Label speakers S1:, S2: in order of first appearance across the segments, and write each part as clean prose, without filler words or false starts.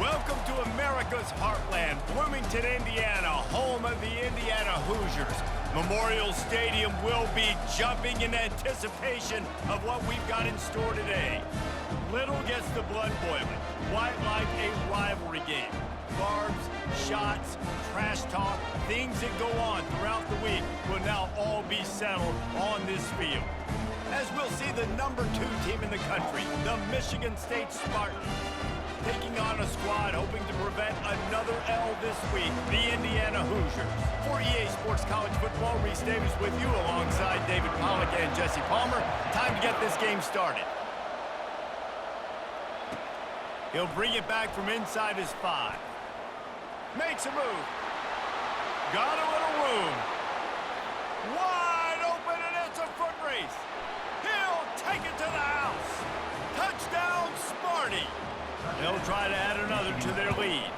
S1: Welcome to America's heartland, Bloomington, Indiana, home of the Indiana Hoosiers. Memorial Stadium will be jumping in anticipation of what we've got in store today. Little gets the blood boiling, quite like a rivalry game. Barbs, shots, trash talk, things that go on throughout the week will now all be settled on this field. As we'll see the number 2 team in the country, the Michigan State Spartans, taking on a squad hoping to prevent another L this week, the Indiana Hoosiers. For EA Sports College Football, Reese Davis with you alongside David Pollack and Jesse Palmer. Time to get this game started. He'll bring it back from inside his 5. Makes a move. Got a little room. Wide open, and it's a foot race. He'll take it to the house. Touchdown, Sparty. They'll try to add another to their lead.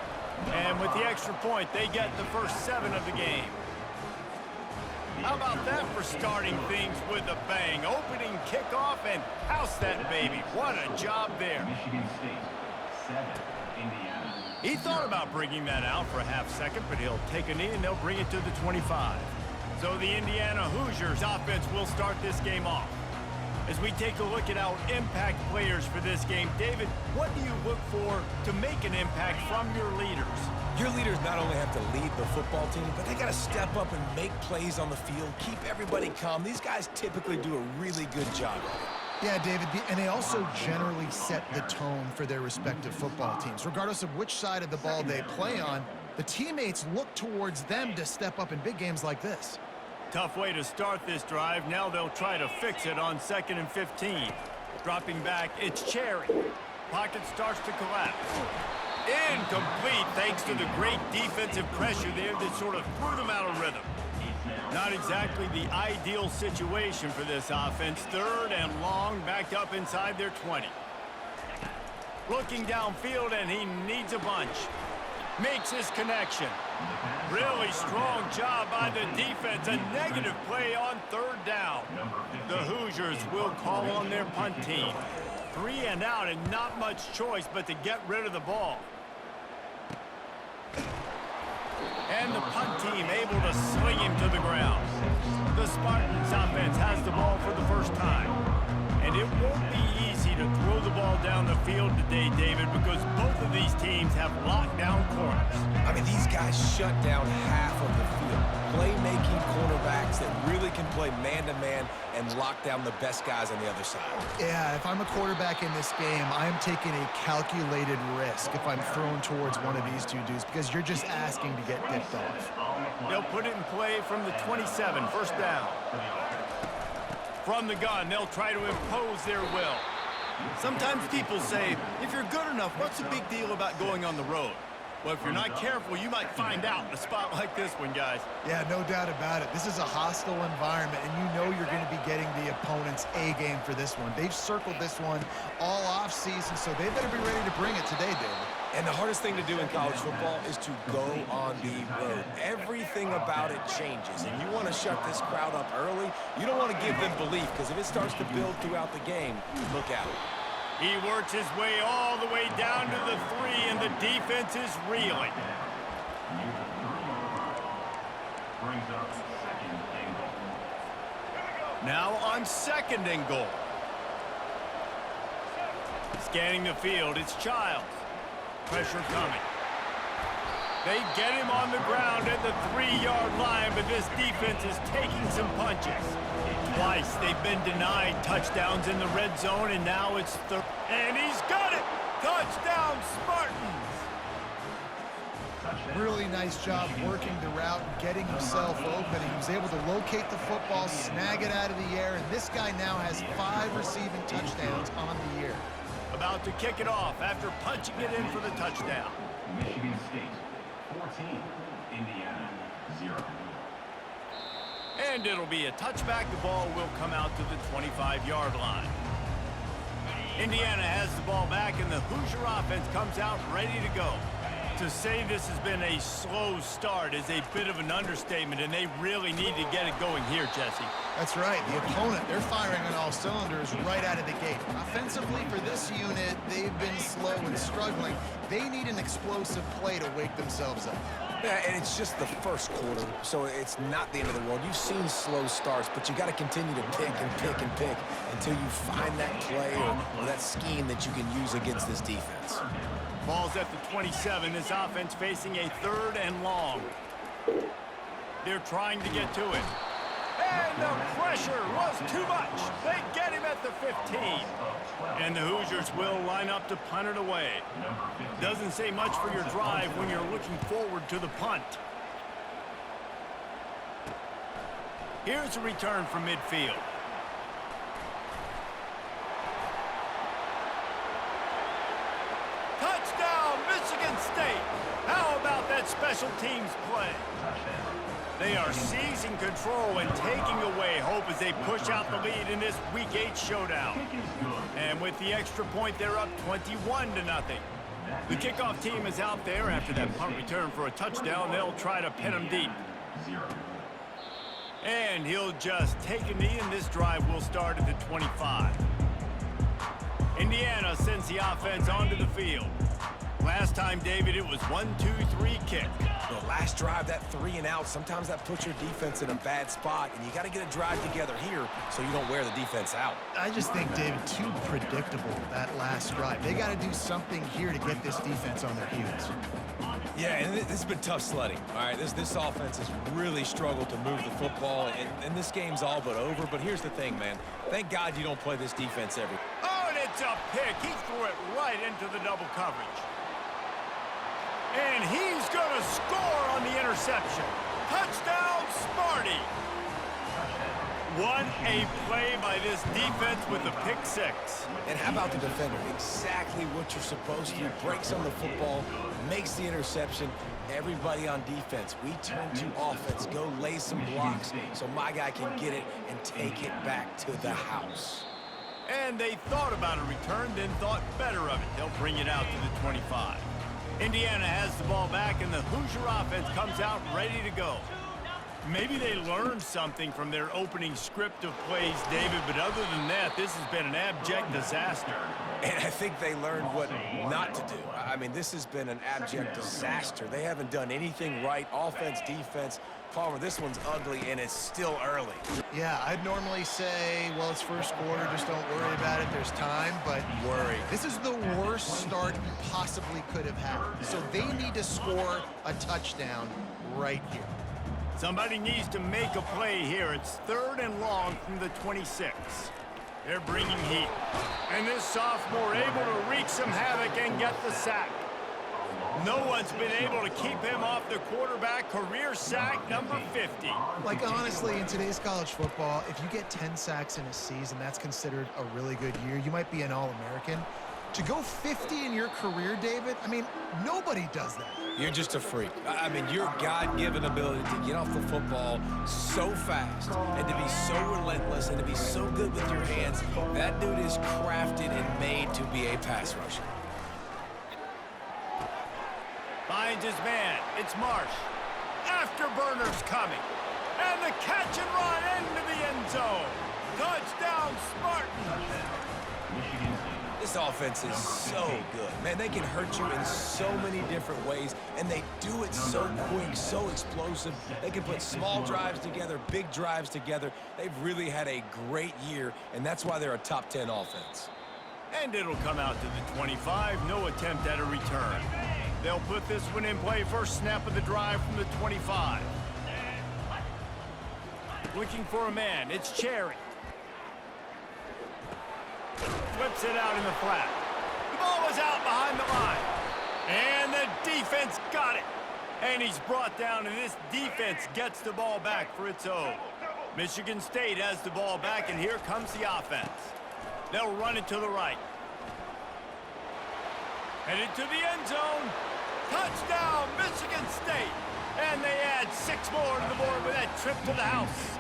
S1: And with the extra point, they get the first 7 of the game. How about that for starting things with a bang? Opening kickoff and house that baby. What a job there.
S2: Michigan State, 7, Indiana.
S1: He thought about bringing that out for a half second, but he'll take a knee and they'll bring it to the 25. So the Indiana Hoosiers offense will start this game off. As we take a look at our impact players for this game, David, what do you look for to make an impact from your leaders?
S3: Your leaders not only have to lead the football team, but they got to step up and make plays on the field, keep everybody calm. These guys typically do a really good job of it.
S4: Yeah, David, and they also generally set the tone for their respective football teams. Regardless of which side of the ball they play on, the teammates look towards them to step up in big games like this.
S1: Tough way to start this drive. Now they'll try to fix it on 2nd and 15. Dropping back, it's Cherry. Pocket starts to collapse. Incomplete thanks to the great defensive pressure there that sort of threw them out of rhythm. Not exactly the ideal situation for this offense. 3rd and long, backed up inside their 20. Looking downfield, and he needs a bunch. Makes his connection. Really strong job by the defense. A negative play on 3rd down. The Hoosiers will call on their punt team. 3 and out, and not much choice but to get rid of the ball. And the punt team able to sling him to the ground. The Spartans offense has the ball for the first time. And it won't be easy to throw the ball down the field today, David, because both of these teams have lockdown corners.
S3: I mean, these guys shut down half of the field. Playmaking cornerbacks that really can play man-to-man and lock down the best guys on the other side.
S4: Yeah, if I'm a quarterback in this game, I am taking a calculated risk if I'm thrown towards one of these 2 dudes because you're just asking to get dipped off.
S1: They'll put it in play from the 27, 1st down. From the gun, they'll try to impose their will. Sometimes people say, if you're good enough, what's the big deal about going on the road? Well, if you're not careful, you might find out in a spot like this one, guys.
S4: Yeah, no doubt about it. This is a hostile environment, and you know you're going to be getting the opponent's A game for this one. They've circled this one all off-season, so they better be ready to bring it today, David.
S3: And the hardest thing to do in college football is to go on the road. Everything about it changes, and you want to shut this crowd up early. You don't want to give them belief, because if it starts to build throughout the game, look out.
S1: He works his way all the way down to the 3, and the defense is reeling.
S2: Brings up 2nd and goal.
S1: Now on 2nd and goal. Scanning the field, it's Childs. Pressure coming. They get him on the ground at the 3-yard line, but this defense is taking some punches. Twice they've been denied touchdowns in the red zone, and now it's 3rd. And he's got it! Touchdown, Spartans!
S4: Really nice job working the route and getting himself open. He was able to locate the football, snag it out of the air, and this guy now has 5 receiving touchdowns on the year.
S1: About to kick it off after punching it in for the touchdown.
S2: Michigan State, 14, Indiana, 0.
S1: And it'll be a touchback. The ball will come out to the 25-yard line. Indiana has the ball back, and the Hoosier offense comes out ready to go. To say this has been a slow start is a bit of an understatement, and they really need to get it going here, Jesse.
S4: That's right. The opponent, they're firing on all cylinders right out of the gate. Offensively, for this unit, they've been slow slow and struggling. They need an explosive play to wake themselves up.
S3: Yeah, and it's just the first quarter, so it's not the end of the world. You've seen slow starts, but you got to continue to pick and pick and pick until you find that play or that scheme that you can use against this defense.
S1: Ball's at the 27. This offense facing a 3rd and long. They're trying to get to it. And the pressure was too much. They get him at the 15. And the Hoosiers will line up to punt it away. Doesn't say much for your drive when you're looking forward to the punt. Here's a return from midfield. Touchdown, Michigan State. How about that special teams play? They are seizing control and taking away hope as they push out the lead in this Week 8 showdown. And with the extra point, they're up 21-0. The kickoff team is out there after that punt return for a touchdown. They'll try to pin them deep. And he'll just take a knee, and this drive will start at the 25. Indiana sends the offense onto the field. Last time, David, it was 1-2-3 kick.
S3: The last drive, that 3 and out, sometimes that puts your defense in a bad spot, and you got to get a drive together here so you don't wear the defense out.
S4: I just think, David, too predictable, that last drive. They got to do something here to get this defense on their heels.
S3: Yeah, and this has been tough sledding. All right, this offense has really struggled to move the football, and this game's all but over. But here's the thing, man. Thank God you don't play this defense every.
S1: Oh, and it's a pick. He threw it right into the double coverage. And he's going to score on the interception. Touchdown, Sparty. What a play by this defense with the pick 6.
S3: And how about the defender? Exactly what you're supposed to. Breaks on the football, makes the interception. Everybody on defense, we turn to offense. Go lay some blocks so my guy can get it and take it back to the house.
S1: And they thought about a return, then thought better of it. They'll bring it out to the 25. Indiana has the ball back, and the Hoosier offense comes out ready to go. Maybe they learned something from their opening script of plays, David, but other than that, this has been an abject disaster.
S3: And I think they learned what not to do. I mean, this has been an abject disaster. They haven't done anything right, offense, defense. Palmer, this one's ugly, and it's still early.
S4: Yeah, I'd normally say, well, it's first quarter, just don't worry about it, there's time, but
S3: Worry.
S4: this is the worst start you possibly could have had. So they need to score a touchdown right here.
S1: Somebody needs to make a play here. It's 3rd and long from the 26. They're bringing heat. And this sophomore able to wreak some havoc and get the sack. No one's been able to keep him off the quarterback. Career sack number 50.
S4: Like, honestly, in today's college football, if you get 10 sacks in a season, that's considered a really good year. You might be an All-American. To go 50 in your career, David, I mean, nobody does that.
S3: You're just a freak. I mean, your God-given ability to get off the football so fast and to be so relentless and to be so good with your hands, that dude is crafted and made to be a pass rusher.
S1: Finds his man. It's Marsh. Afterburner's coming. And the catch and run into the end zone. Touchdown, Spartans.
S3: This offense is so good. Man, they can hurt you in so many different ways, and they do it so quick, so explosive. They can put small drives together, big drives together. They've really had a great year, and that's why they're a top 10 offense.
S1: And it'll come out to the 25. No attempt at a return. They'll put this one in play. First snap of the drive from the 25. Looking for a man. It's Cherry. Flips it out in the flat. The ball was out behind the line. And the defense got it. And he's brought down, and this defense gets the ball back for its own. Michigan State has the ball back, and here comes the offense. They'll run it to the right. Headed to the end zone. Touchdown, Michigan State. And they add 6 more to the board with that trip to the house.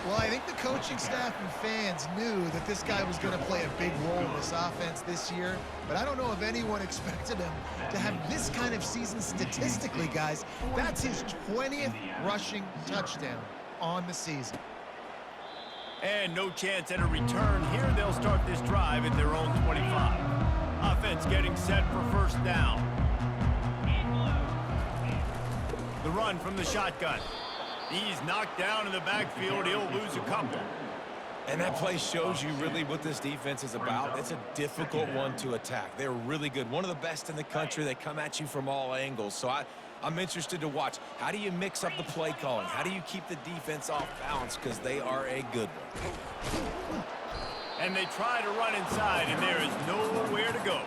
S4: Well, I think the coaching staff and fans knew that this guy was going to play a big role in this offense this year, but I don't know if anyone expected him to have this kind of season statistically, guys. That's his 20th rushing touchdown on the season. And
S1: no chance at a return here. They'll start this drive at their own 25. offense getting set for first down. The run from the shotgun. He's knocked down in the backfield. He'll lose a couple.
S3: And that play shows you really what this defense is about. It's a difficult one to attack. They're really good. One of the best in the country. They come at you from all angles. So I'm interested to watch. How do you mix up the play calling? How do you keep the defense off balance? Because they are a good one.
S1: And they try to run inside, and there is nowhere to go.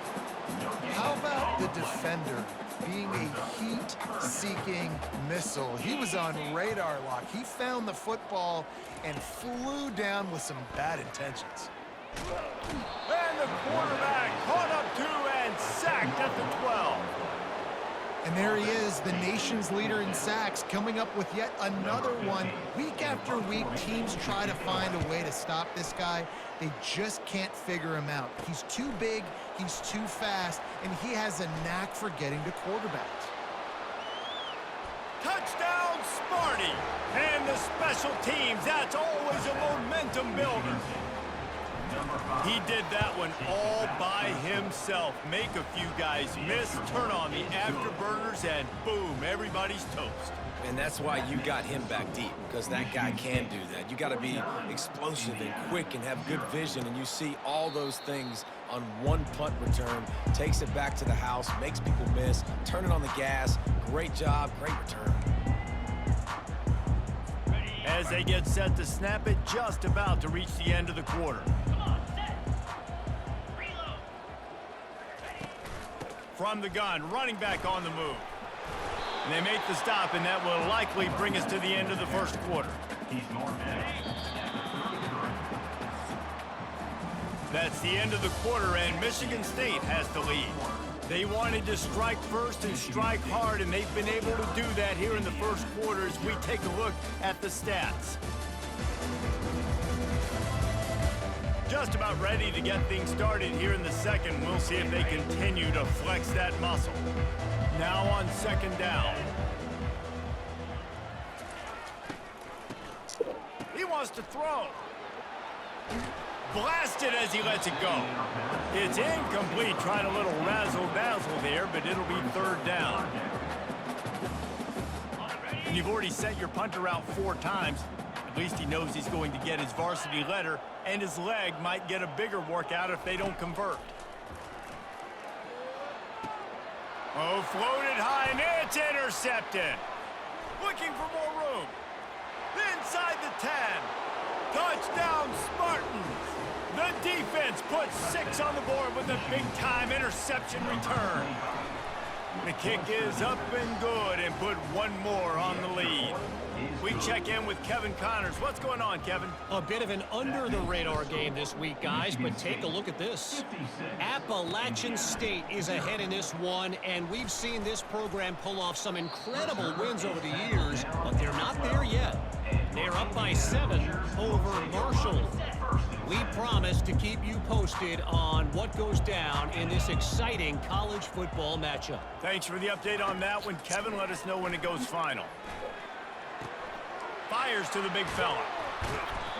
S4: How about the defender being a heat-seeking missile? He was on radar lock. He found the football and flew down with some bad intentions.
S1: And the quarterback caught up to and sacked at the 12.
S4: And there he is, the nation's leader in sacks, coming up with yet another one. Week after week, teams try to find a way to stop this guy. They just can't figure him out. He's too big, he's too fast, and he has a knack for getting to quarterbacks.
S1: Touchdown, Sparty! And the special teams, that's always a momentum builder. He did that one all by himself. Make a few guys miss, turn on the afterburners, and boom, everybody's toast.
S3: And that's why you got him back deep, because that guy can do that. You got to be explosive and quick and have good vision, and you see all those things on one punt return. Takes it back to the house, makes people miss, turning on the gas. Great job, great return.
S1: As they get set to snap it, just about to reach the end of the quarter. From the gun, running back on the move. And they make the stop, and that will likely bring us to the end of the first quarter. That's the end of the quarter, and Michigan State has the lead. They wanted to strike first and strike hard, and they've been able to do that here in the first quarter as we take a look at the stats. Just about ready to get things started here in the second. We'll see if they continue to flex that muscle. Now on second down. He wants to throw. Blasted as he lets it go. It's incomplete. Tried a little razzle-dazzle there, but it'll be third down. And you've already set your punter out 4 times. At least he knows he's going to get his varsity letter, and his leg might get a bigger workout if they don't convert. Oh, floated high, and it's intercepted. Looking for more room. Inside the 10. Touchdown, Spartans. The defense puts 6 on the board with a big-time interception return. The kick is up and good, and put 1 more on the lead. We check in with Kevin Connors. What's going on, Kevin?
S5: A bit of an under-the-radar game this week, guys, but take a look at this. Appalachian State is ahead in this one, and we've seen this program pull off some incredible wins over the years, but they're not there yet. They're up by 7 over Marshall. We promise to keep you posted on what goes down in this exciting college football matchup.
S1: Thanks for the update on that one, Kevin. Let us know when it goes final. Fires to the big fella.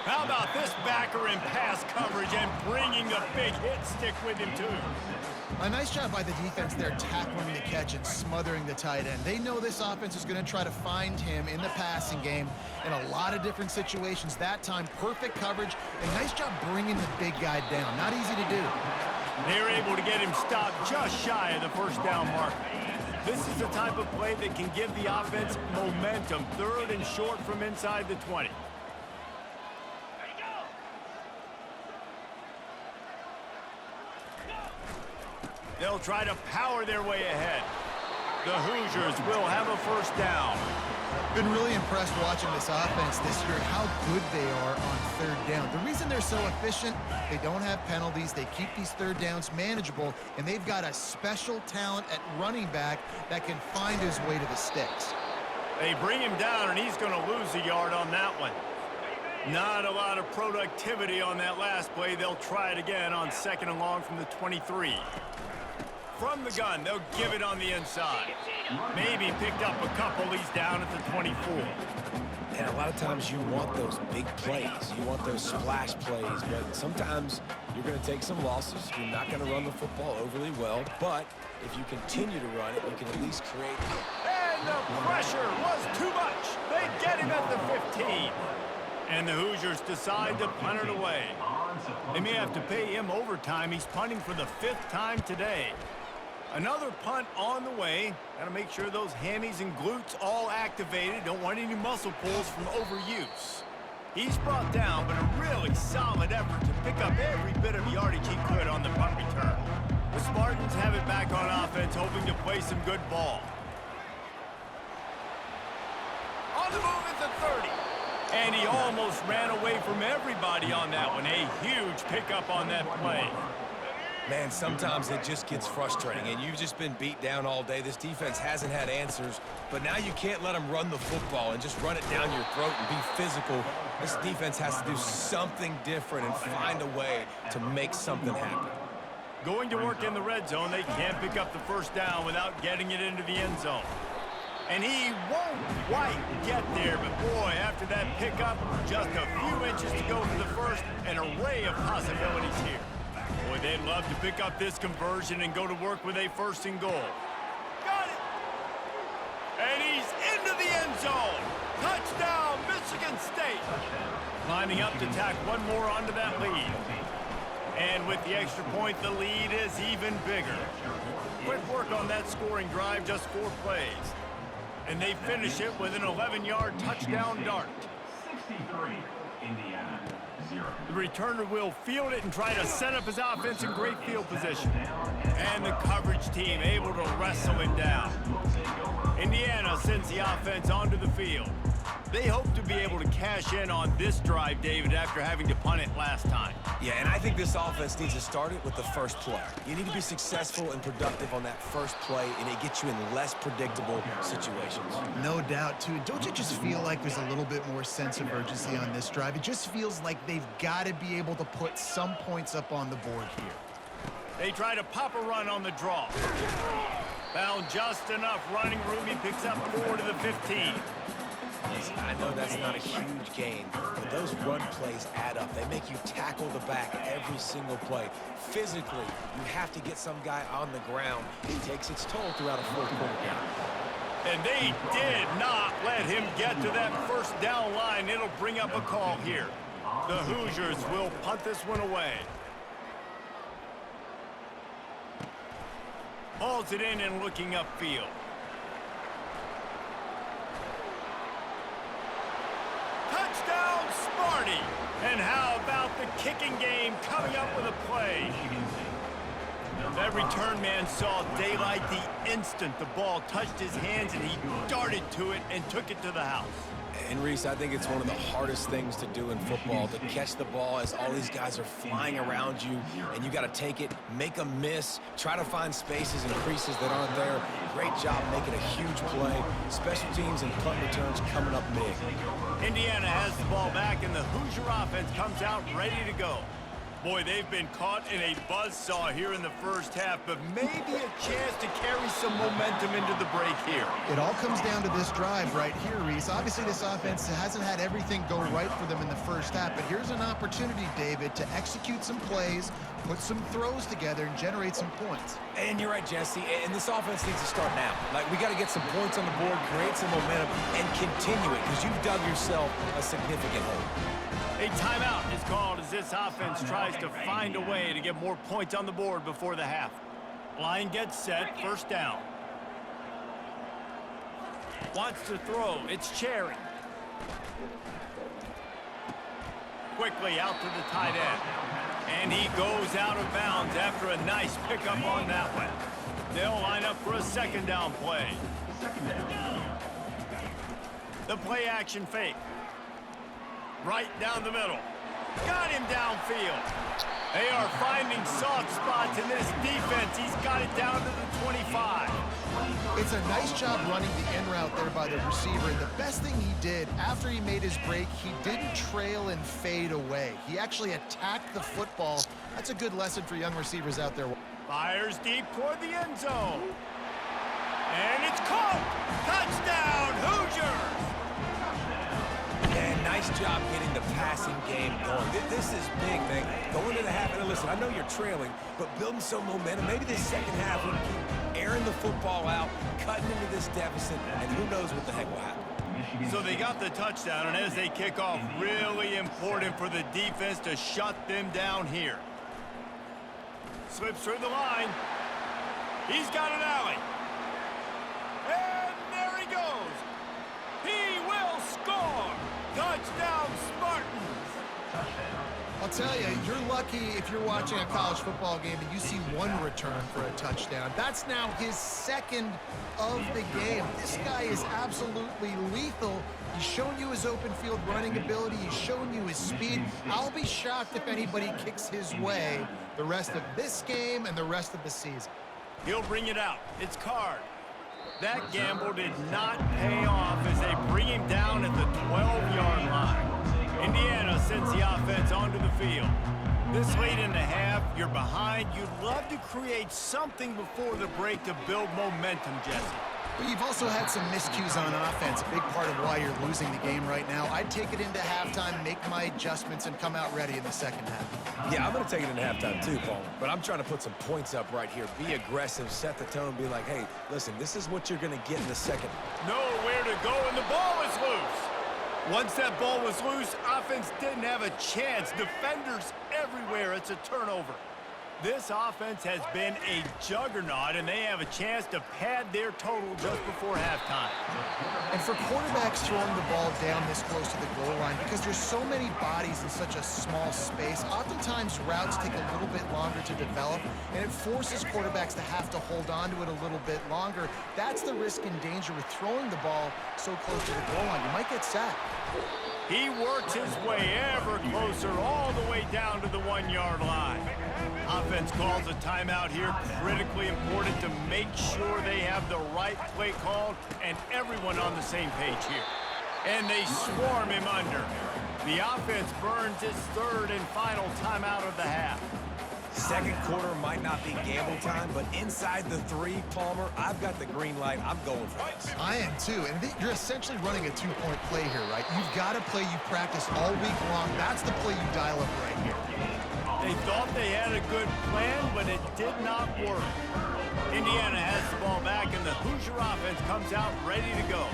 S1: How about this backer in pass coverage and bringing a big hit stick with him, too?
S4: A nice job by the defense there, tackling the catch and smothering the tight end. They know this offense is going to try to find him in the passing game in a lot of different situations. That time, perfect coverage, and nice job bringing the big guy down. Not easy to do.
S1: They're able to get him stopped just shy of the first down marker. This is the type of play that can give the offense momentum. 3rd and short from inside the 20. They'll try to power their way ahead. The Hoosiers will have a first down.
S4: Been really impressed watching this offense this year, how good they are on 3rd down. The reason they're so efficient, they don't have penalties, they keep these 3rd downs manageable, and they've got a special talent at running back that can find his way to the sticks.
S1: They bring him down, and he's going to lose a yard on that one. Not a lot of productivity on that last play. They'll try it again on 2nd and long from the 23. From the gun, they'll give it on the inside. Maybe picked up a couple. He's down at the 24.
S3: And a lot of times you want those big plays. You want those splash plays. But sometimes You're going to take some losses. You're not going to run the football overly well, but if you continue to run it, you can at least create.
S1: And the pressure was too much. They get him at the 15. And the Hoosiers decide to punt it away. They may have to pay him overtime. He's punting for the 5th time today. Another punt on the way. Got to make sure those hammies and glutes all activated. Don't want any muscle pulls from overuse. He's brought down, but a really solid effort to pick up every bit of yardage he could on the punt return. The Spartans have it back on offense, hoping to play some good ball. On the move at the 30. And he almost ran away from everybody on that one. A huge pickup on that play.
S3: Man, sometimes it just gets frustrating, and you've just been beat down all day. This defense hasn't had answers, but now you can't let them run the football and just run it down your throat and be physical. This defense has to do something different and find a way to make something happen.
S1: Going to work in the red zone, they can't pick up the first down without getting it into the end zone. And he won't quite get there, but boy, after that pickup, just a few inches to go for the first, an array of possibilities here. Boy, they'd love to pick up this conversion and go to work with a 1st and goal. Got it! And he's into the end zone. Touchdown, Michigan State. Lining up to tack one more onto that lead. And with the extra point, the lead is even bigger. Quick work on that scoring drive, just 4 plays. And they finish it with an 11-yard touchdown dart.
S2: 63, Indiana, 0.
S1: The returner will field it and try to set up his offense in great field position. And the coverage team able to wrestle him down. Indiana sends the offense onto the field. They hope to be able to cash in on this drive, David, after having to punt it last time.
S3: Yeah, and I think this offense needs to start it with the first play. You need to be successful and productive on that first play, and it gets you in less predictable situations.
S4: No doubt, too. Don't you just feel like there's a little bit more sense of urgency on this drive? It just feels like they've got to be able to put some points up on the board here.
S1: They try to pop a run on the draw. Found just enough running room. He picks up 4 to the 15.
S3: Listen, I know that's not a huge gain, but those run plays add up. They make you tackle the back every single play. Physically, you have to get some guy on the ground. It takes its toll throughout a 4th quarter game.
S1: And they did not let him get to that first down line. It'll bring up a call here. The Hoosiers will punt this one away. Hauls it in and looking upfield. Touchdown, Sparty! And how about the kicking game coming up with a play? That return man saw daylight the instant the ball touched his hands, and he darted to it and took it to the house.
S3: And Reese, I think it's one of the hardest things to do in football, to catch the ball as all these guys are flying around you, and you got to take it, make them miss, try to find spaces and creases that aren't there. Great job making a huge play. Special teams and punt returns coming up big.
S1: Indiana has the ball back, and the Hoosier offense comes out ready to go. Boy, they've been caught in a buzzsaw here in the first half, but maybe a chance to carry some momentum into the break here.
S4: It all comes down to this drive right here, Reese. Obviously, this offense hasn't had everything go right for them in the first half, but here's an opportunity, David, to execute some plays, put some throws together, and generate some points.
S3: And you're right, Jesse, and this offense needs to start now. Like, we got to get some points on the board, create some momentum, and continue it, because you've dug yourself a significant hole.
S1: A timeout is called as this offense tries to find a way to get more points on the board before the half. Line gets set, first down. Wants to throw, it's Cherry. Quickly out to the tight end. And he goes out of bounds after a nice pickup on that one. They'll line up for a 2nd down play. The play action fake. Right down the middle. Got him downfield. They are finding soft spots in this defense. He's got it down to the 25.
S4: It's a nice job running the in route there by the receiver. And the best thing he did after he made his break, he didn't trail and fade away. He actually attacked the football. That's a good lesson for young receivers out there.
S1: Fires deep toward the end zone. And it's caught. Touchdown, Hoosiers.
S3: And nice job getting the passing game going. This is big, man. Going to the half, and listen, I know you're trailing, but building some momentum. Maybe this second half we keep airing the football out, cutting into this deficit, and who knows what the heck will happen.
S1: So they got the touchdown, and as they kick off, really important for the defense to shut them down here. Slips through the line. He's got an alley. And there he goes. He will score. Touchdown, Spartans.
S4: I'll tell you, you're lucky if you're watching a college football game and you see one return for a touchdown. That's now his second of the game. This guy is absolutely lethal. He's shown you his open field running ability. He's shown you his speed. I'll be shocked if anybody kicks his way the rest of this game and the rest of the season.
S1: He'll bring it out. It's Card. That gamble did not pay off as they bring him down at the 12-yard line. Indiana sends the offense onto the field. This late in the half, you're behind. You'd love to create something before the break to build momentum, Jesse.
S4: But you've also had some miscues on offense, a big part of why you're losing the game right now. I'd take it into halftime, make my adjustments, and come out ready in the second half.
S3: Yeah, I'm going to take it into halftime too, Paul. But I'm trying to put some points up right here. Be aggressive, set the tone, be like, hey, listen, this is what you're going to get in the second.
S1: Nowhere to go, and the ball is loose. Once that ball was loose, offense didn't have a chance. Defenders everywhere. It's a turnover. This offense has been a juggernaut, and they have a chance to pad their total just before halftime.
S4: And for quarterbacks throwing the ball down this close to the goal line, because there's so many bodies in such a small space, oftentimes routes take a little bit longer to develop, and it forces quarterbacks to have to hold on to it a little bit longer. That's the risk and danger with throwing the ball so close to the goal line. You might get sacked.
S1: He works his way ever closer all the way down to the 1-yard line. Offense calls a timeout here, critically important to make sure they have the right play called and everyone on the same page here. And they swarm him under. The offense burns its third and final timeout of the half.
S3: Second quarter might not be gamble time, but inside the 3, Palmer, I've got the green light. I'm going for this.
S4: I am too, and you're essentially running a 2-point play here, right? You've got a play you practice all week long. That's the play you dial up right here.
S1: They thought they had a good plan, but it did not work. Indiana has the ball back, and the Hoosier offense comes out ready to go.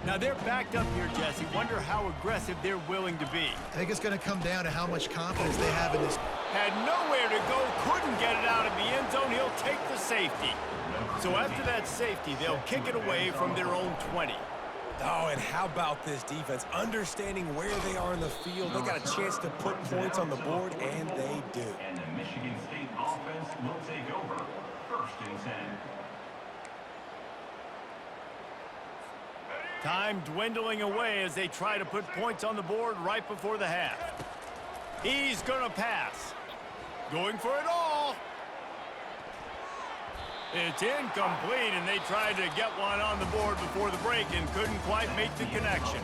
S1: Now, they're backed up here, Jesse. Wonder how aggressive they're willing to be.
S4: I think it's going to come down to how much confidence they have in this.
S1: Had nowhere to go, couldn't get it out of the end zone. He'll take the safety. So after that safety, they'll kick it away from their own 20.
S3: Oh, and how about this defense? Understanding where they are in the field. They got a chance to put points on the board, and they do.
S2: And the Michigan State offense will take over. 1st and 10.
S1: Time dwindling away as they try to put points on the board right before the half. He's going to pass. Going for it all. It's incomplete, and they tried to get one on the board before the break and couldn't quite make the connection.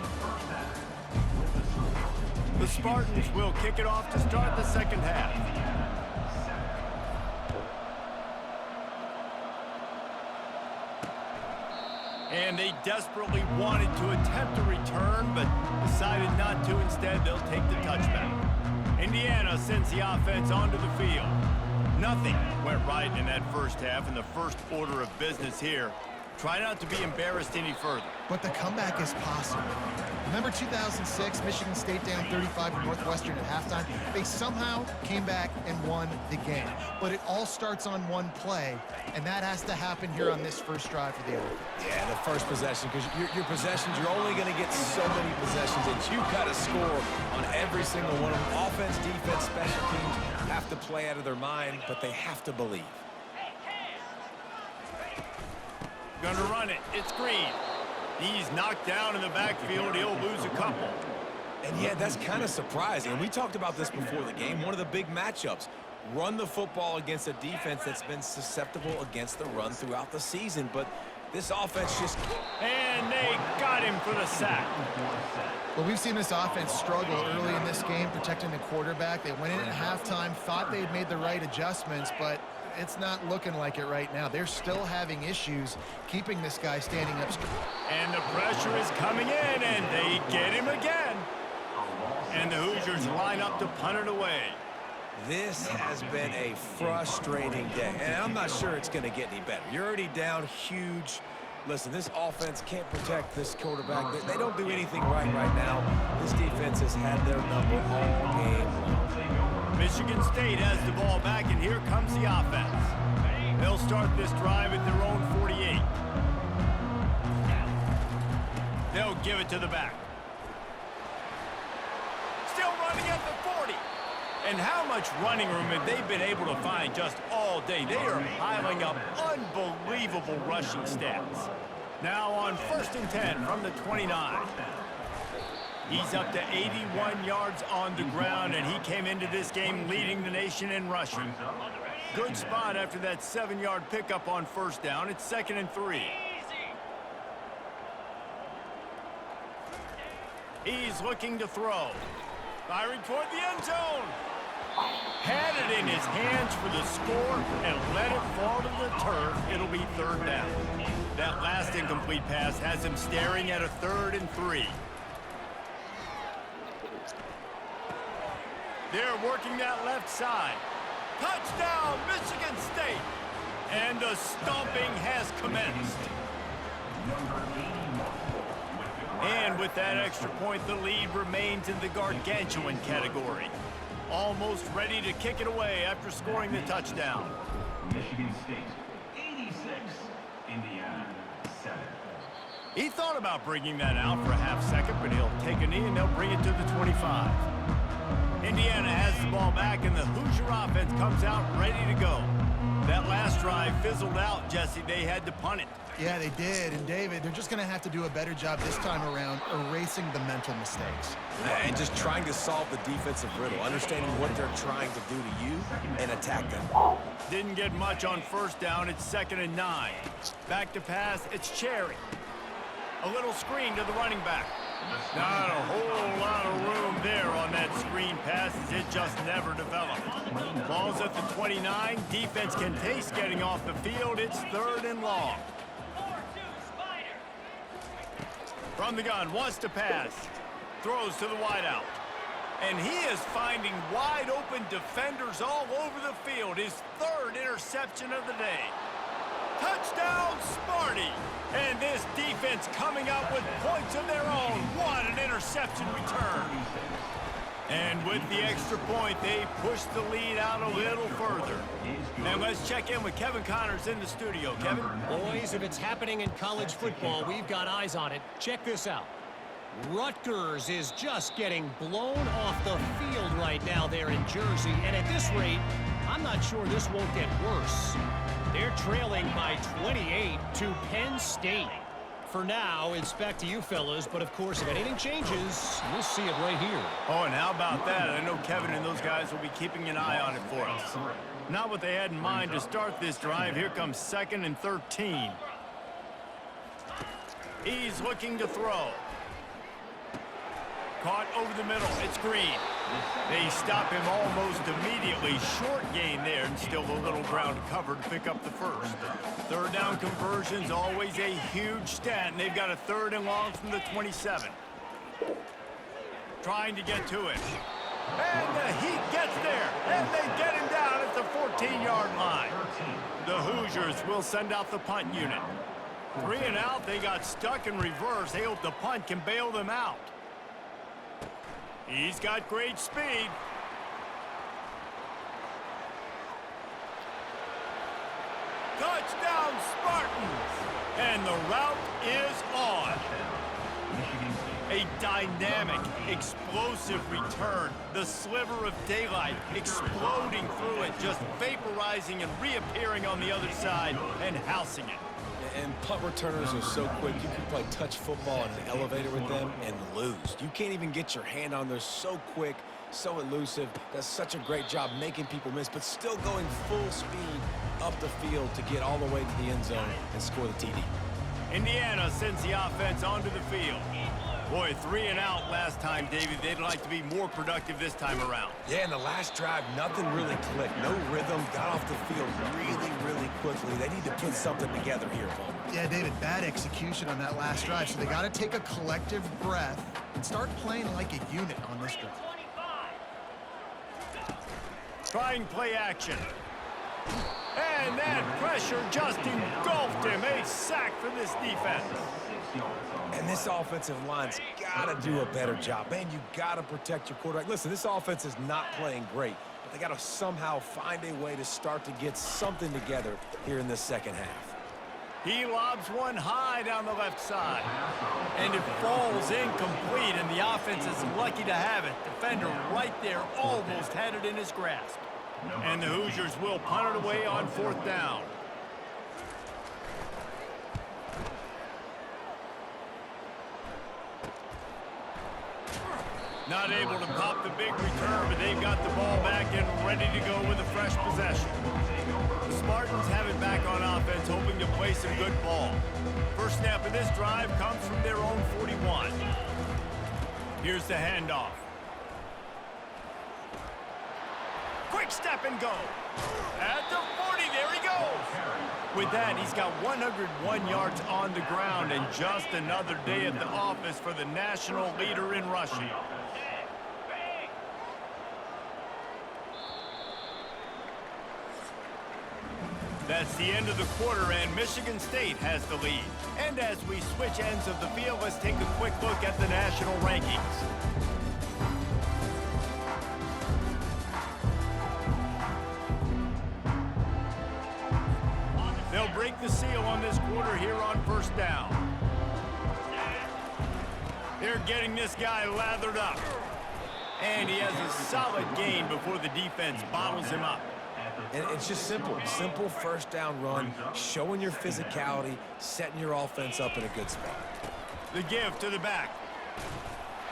S1: The Spartans will kick it off to start the second half. And they desperately wanted to attempt a return, but decided not to. Instead, they'll take the touchback. Indiana sends the offense onto the field. Nothing went right in that first half, in the first order of business here. Try not to be embarrassed any further.
S4: But the comeback is possible. Remember 2006, Michigan State down 35 to Northwestern at halftime? They somehow came back and won the game. But it all starts on one play, and that has to happen here on this first drive for the offense.
S3: Yeah, the first possession, because your possessions, you're only going to get so many possessions, and you've got to score on every single one of them. Offense, defense, special teams have to play out of their mind, but they have to believe.
S1: Gonna run it. It's Green. He's knocked down in the backfield. He'll lose a couple.
S3: And yeah, that's kind of surprising. And we talked about this before the game. One of the big matchups. Run the football against a defense that's been susceptible against the run throughout the season. But this offense just...
S1: And they got him for the sack.
S4: Well, we've seen this offense struggle early in this game protecting the quarterback. They went in at halftime, thought they'd made the right adjustments, but it's not looking like it right now. They're still having issues keeping this guy standing up straight.
S1: And the pressure is coming in, and they get him again. And the Hoosiers line up to punt it away.
S3: This has been a frustrating day, and I'm not sure it's going to get any better. You're already down huge. Listen, this offense can't protect this quarterback. They don't do anything right now. This defense has had their number all game long.
S1: Michigan State has the ball back, and here comes the offense. They'll start this drive at their own 48. They'll give it to the back. Still running at the 40. And how much running room have they been able to find just all day? They are piling up unbelievable rushing stats. Now on 1st and 10 from the 29. He's up to 81 yards on the ground, and he came into this game leading the nation in rushing. Good spot after that 7-yard pickup on 1st down. It's 2nd and 3. He's looking to throw. Firing toward the end zone. Had it in his hands for the score and let it fall to the turf. It'll be 3rd down. That last incomplete pass has him staring at a 3rd and 3. They're working that left side. Touchdown, Michigan State. And the stomping has commenced. And with that extra point, the lead remains in the gargantuan category. Almost ready to kick it away after scoring the touchdown.
S2: Michigan State, 86. Indiana, 7.
S1: He thought about bringing that out for a half second, but he'll take a knee and they'll bring it to the 25. Indiana has the ball back, and the Hoosier offense comes out ready to go. That last drive fizzled out, Jesse. They had to punt it.
S4: Yeah, they did. And, David, they're just going to have to do a better job this time around erasing the mental mistakes.
S3: And just trying to solve the defensive riddle, understanding what they're trying to do to you and attack them.
S1: Didn't get much on 1st down. It's 2nd and 9. Back to pass. It's Cherry. A little screen to the running back. Not a whole lot of room there on that screen pass, as it just never developed. Ball's at the 29. Defense can taste getting off the field. It's 3rd and long. From the gun, wants to pass. Throws to the wideout. And he is finding wide open defenders all over the field. His 3rd interception of the day. Touchdown, Sparty! And this defense coming up with points of their own. What an interception return. And with the extra point, they push the lead out a little further. And let's check in with Kevin Connors in the studio. Kevin?
S5: Boys, if it's happening in college football, we've got eyes on it. Check this out. Rutgers is just getting blown off the field right now there in Jersey. And at this rate, I'm not sure this won't get worse. They're trailing by 28 to Penn State. For now, it's back to you fellas, but of course, if anything changes, you'll see it right here.
S1: Oh, and how about that? I know Kevin and those guys will be keeping an eye on it for us. Not what they had in mind to start this drive. Here comes 2nd and 13. He's looking to throw. Caught over the middle. It's Green. They stop him almost immediately. Short gain there, and still a little ground cover to pick up the 1st. 3rd down conversion's always a huge stat, and they've got a 3rd and long from the 27. Trying to get to it. And the Heat gets there, and they get him down at the 14-yard line. The Hoosiers will send out the punt unit. 3 and out, they got stuck in reverse. They hope the punt can bail them out. He's got great speed. Touchdown, Spartans! And the route is on. A dynamic, explosive return. The sliver of daylight exploding through it, just vaporizing and reappearing on the other side and housing it.
S3: And punt returners are so quick. You can play touch football in an elevator with them and lose. You can't even get your hand on. They're so quick, so elusive. Does such a great job making people miss, but still going full speed up the field to get all the way to the end zone and score the TD.
S1: Indiana sends the offense onto the field. Boy, 3 and out last time, David. They'd like to be more productive this time around.
S3: Yeah, in the last drive, nothing really clicked. No rhythm, got off the field really quickly. They need to put something together here, Paul.
S4: Yeah, David, bad execution on that last drive, so they got to take a collective breath and start playing like a unit on this drive.
S1: Trying play action. And that pressure just engulfed him. A sack for this defense.
S3: And this offensive line's got to do a better job. Man, you got to protect your quarterback. Listen, this offense is not playing great, but they got to somehow find a way to start to get something together here in the second half.
S1: He lobs one high down the left side. And it falls incomplete, and the offense is lucky to have it. Defender right there almost had it in his grasp. And the Hoosiers will punt it away on 4th down. Not able to pop the big return, but they've got the ball back and ready to go with a fresh possession. The Spartans have it back on offense, hoping to play some good ball. First snap of this drive comes from their own 41. Here's the handoff. Quick step and go. At the 40, there he goes. With that, he's got 101 yards on the ground, and just another day at the office for the national leader in rushing. That's the end of the quarter, and Michigan State has the lead. And as we switch ends of the field, let's take a quick look at the national rankings. They'll break the seal on this quarter here on 1st down. They're getting this guy lathered up. And he has a solid gain before the defense bottles him up.
S3: And it's just simple 1st down run, showing your physicality, setting your offense up in a good spot.
S1: The give to the back.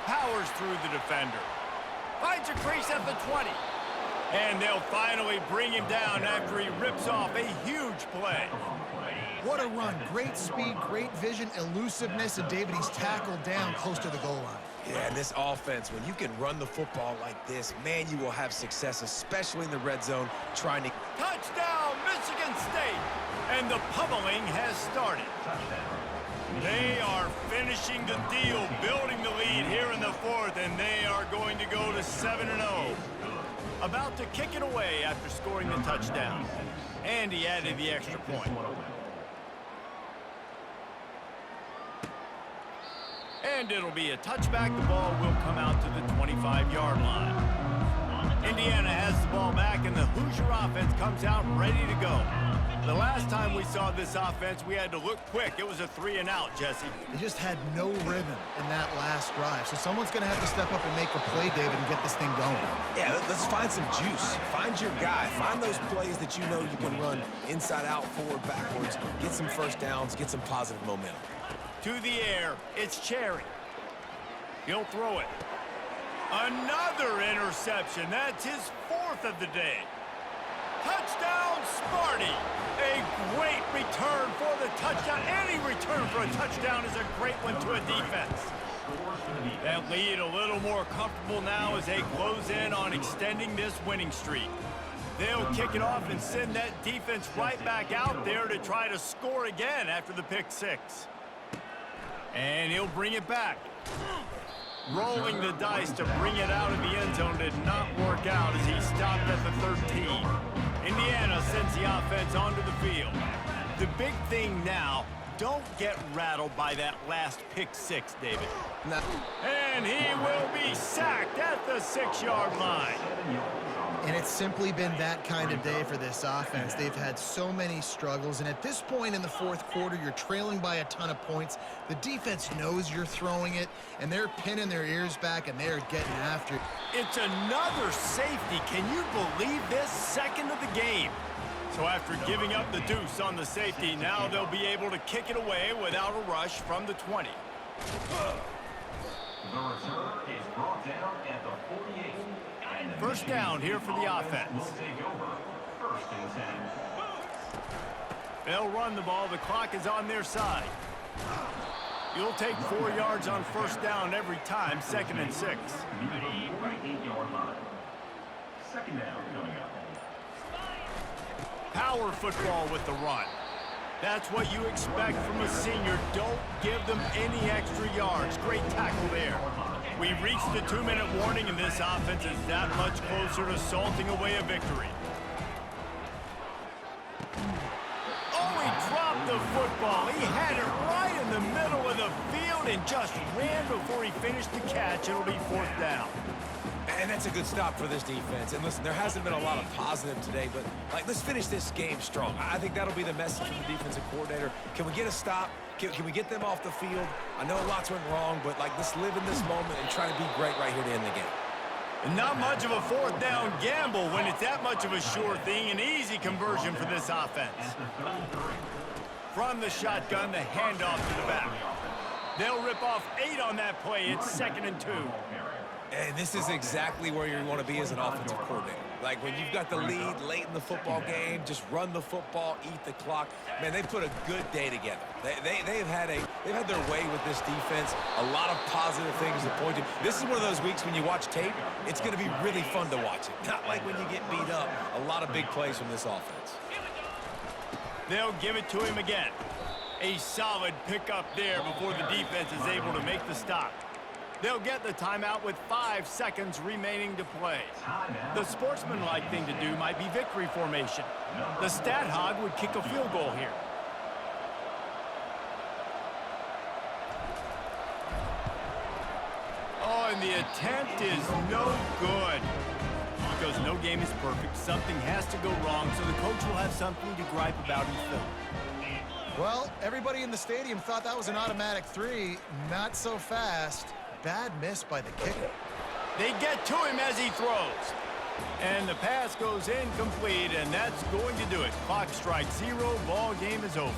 S1: Powers through the defender. Finds a crease at the 20. And they'll finally bring him down after he rips off a huge play.
S4: What a run. Great speed, great vision, elusiveness, and David, he's tackled down close to the goal line.
S3: Yeah, and this offense, when you can run the football like this, man, you will have success, especially in the red zone, trying to...
S1: Touchdown, Michigan State! And the pummeling has started. They are finishing the deal, building the lead here in the 4th, and they are going to go to 7-0. About to kick it away after scoring the touchdown. And he added the extra point. And it'll be a touchback. The ball will come out to the 25-yard line. Indiana has the ball back, and the Hoosier offense comes out ready to go. The last time we saw this offense, we had to look quick. It was a 3-and-out, Jesse.
S4: They just had no rhythm in that last drive. So someone's going to have to step up and make a play, David, and get this thing going. Yeah,
S3: let's find some juice. Find your guy. Find those plays that you know you can run inside out, forward, backwards. Get some 1st downs. Get some positive momentum.
S1: To the air, it's Cherry. He'll throw it. Another interception. That's his 4th of the day. Touchdown, Sparty. A great return for the touchdown. Any return for a touchdown is a great one to a defense. That lead a little more comfortable now as they close in on extending this winning streak. They'll kick it off and send that defense right back out there to try to score again after the pick 6. And he'll bring it back. Rolling the dice to bring it out of the end zone did not work out as he stopped at the 13. Indiana sends the offense onto the field. The big thing now, don't get rattled by that last pick 6, David.
S3: No.
S1: And he will be sacked at the 6-yard line.
S4: And it's simply been that kind of day for this offense. They've had so many struggles, and at this point in the 4th quarter, you're trailing by a ton of points. The defense knows you're throwing it, and they're pinning their ears back, and they're getting after it.
S1: It's another safety. Can you believe this? 2nd of the game. So after giving up the deuce on the safety, now they'll be able to kick it away without a rush from the 20.
S2: The return is brought down at the 48.
S1: 1st down here for the offense.
S2: Will take over 1st and 10.
S1: They'll run the ball. The clock is on their side. You'll take 4 yards on first down every time, 2nd and 6.
S2: Right 8-yard line. Second down coming up.
S1: Power football with the run. That's what you expect from a senior. Don't give them any extra yards. Great tackle there. We've reached the 2-minute warning, and this offense is that much closer to salting away a victory. Oh, he dropped the football. He had it right in the middle of the field and just ran before he finished the catch. It'll be 4th down.
S3: And that's a good stop for this defense. And listen, there hasn't been a lot of positive today, but let's finish this game strong. I think that'll be the message from the defensive coordinator. Can we get a stop? Can we get them off the field? I know lots went wrong, but let's live in this moment and try to be great right here to end the game.
S1: And not much of a 4th down gamble when it's that much of a sure thing. An easy conversion for this offense. From the shotgun, the handoff to the back. They'll rip off 8 on that play. It's 2nd and 2.
S3: And this is exactly where you want to be as an offensive coordinator. Like when you've got the lead late in the football game, just run the football, eat the clock. Man, they put a good day together. They've had their way with this defense. A lot of positive things to point to. This is one of those weeks when you watch tape, it's going to be really fun to watch it. Not like when you get beat up. A lot of big plays from this offense.
S1: They'll give it to him again. A solid pickup there before the defense is able to make the stop. They'll get the timeout with 5 seconds remaining to play. The sportsmanlike thing to do might be victory formation. The stat hog would kick a field goal here. Oh, and the attempt is no good. Because no game is perfect, something has to go wrong, so the coach will have something to gripe about in film.
S4: Well, everybody in the stadium thought that was an automatic 3. Not so fast. Bad miss by the kicker.
S1: They get to him as he throws. And the pass goes incomplete, and that's going to do it. Clock strikes 0, ball game is over.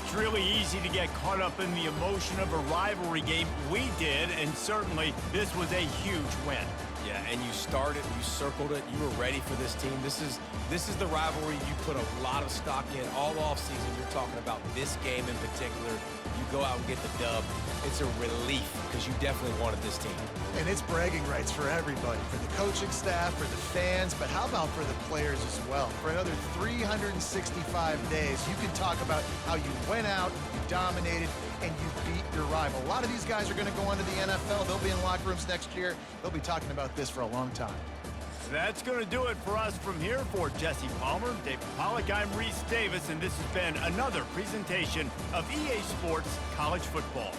S1: It's really easy to get caught up in the emotion of a rivalry game. We did, and certainly this was a huge win.
S3: Yeah, and you started, you circled it, you were ready for this team. This is the rivalry you put a lot of stock in all offseason. You're talking about this game in particular. You go out and get the dub. It's a relief because you definitely wanted this team.
S4: And it's bragging rights for everybody, for the coaching staff, for the fans, but how about for the players as well? For another 365 days, you can talk about how you went out, you dominated, and you beat your rival. A lot of these guys are going to go on to the NFL. They'll be in locker rooms next year. They'll be talking about this for a long time.
S1: That's going to do it for us from here. For Jesse Palmer, David Pollack, I'm Reese Davis, and this has been another presentation of EA Sports College Football.